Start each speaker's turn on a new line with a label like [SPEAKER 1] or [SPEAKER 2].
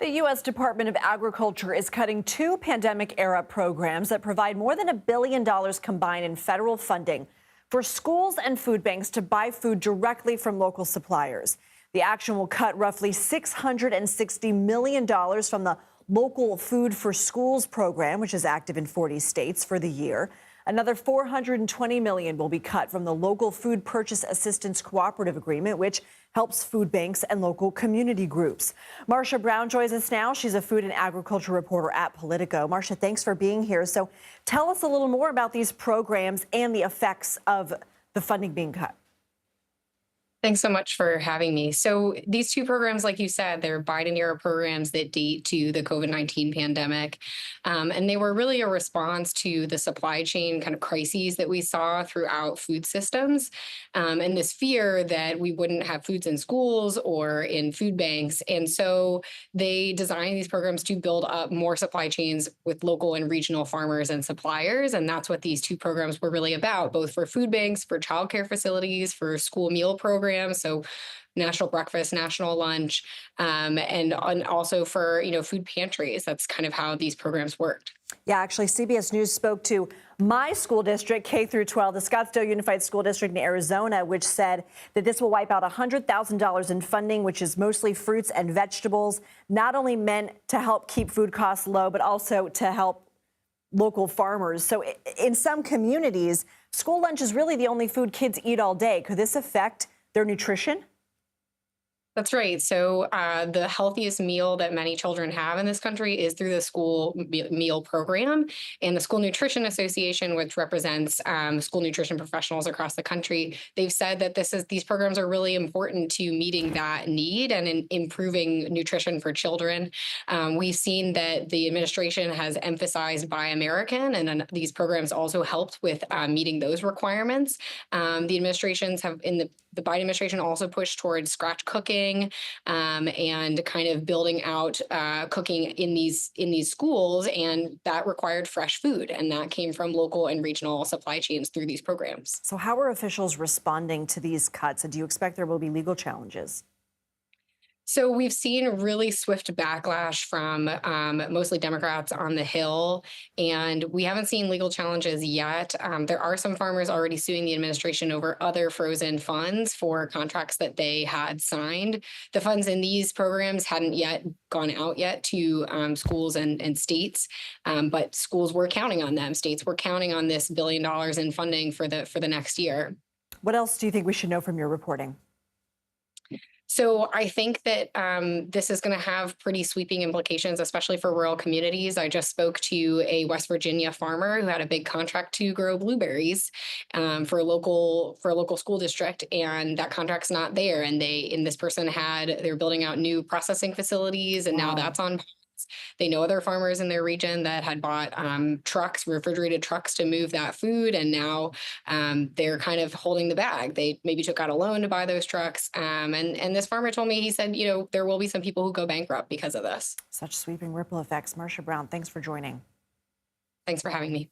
[SPEAKER 1] The U.S. Department of Agriculture is cutting two pandemic-era programs that provide more than $1 billion combined in federal funding for schools and food banks to buy food directly from local suppliers. The action will cut roughly $660 million from the Local Food for Schools program, which is active in 40 states for the year. Another $420 million will be cut from the Local Food Purchase Assistance Cooperative Agreement, which helps food banks and local community groups. Marcia Brown joins us now. She's a food and agriculture reporter at Politico. Marcia, thanks for being here. So tell us a little more about these programs and the effects of the funding being cut.
[SPEAKER 2] Thanks so much for having me. So these two programs, like you said, they're Biden-era programs that date to the COVID-19 pandemic. And they were really a response to the supply chain kind of crises that we saw throughout food systems, and this fear that we wouldn't have foods in schools or in food banks. And so they designed these programs to build up more supply chains with local and regional farmers and suppliers. And that's what these two programs were really about, both for food banks, for childcare facilities, for school meal programs. So national breakfast, national lunch, and also for, food pantries. That's kind of how these programs worked.
[SPEAKER 1] Yeah, actually, CBS News spoke to my school district, K through 12, the Scottsdale Unified School District in Arizona, which said that this will wipe out $100,000 in funding, which is mostly fruits and vegetables, not only meant to help keep food costs low, but also to help local farmers. So in some communities, school lunch is really the only food kids eat all day. Could this affect their nutrition?
[SPEAKER 2] That's right. So the healthiest meal that many children have in this country is through the school meal program. And the School Nutrition Association, which represents school nutrition professionals across the country, they've said that these programs are really important to meeting that need and in improving nutrition for children. We've seen that the administration has emphasized Buy American, and then these programs also helped with meeting those requirements. The administrations have the Biden administration also pushed towards scratch cooking and kind of building out cooking in these schools, and that required fresh food, and that came from local and regional supply chains through these programs.
[SPEAKER 1] So how are officials responding to these cuts, and do you expect there will be legal challenges?
[SPEAKER 2] So we've seen really swift backlash from mostly Democrats on the Hill, and we haven't seen legal challenges yet. There are some farmers already suing the administration over other frozen funds for contracts that they had signed. The funds in these programs hadn't yet gone out yet to schools and states, but schools were counting on them. States were counting on this $1 billion in funding for the next year.
[SPEAKER 1] What else do you think we should know from your reporting?
[SPEAKER 2] So I think that this is going to have pretty sweeping implications, especially for rural communities. I just spoke to a West Virginia farmer who had a big contract to grow blueberries for a local school district, and that contract's not there. And this person they're building out new processing facilities, and now that's on pause. They know other farmers in their region that had bought refrigerated trucks to move that food, and now they're kind of holding the bag. They maybe took out a loan to buy those trucks, and this farmer told me, he said, there will be some people who go bankrupt because of this.
[SPEAKER 1] Such sweeping ripple effects. Marcia Brown, thanks for joining.
[SPEAKER 2] Thanks for having me.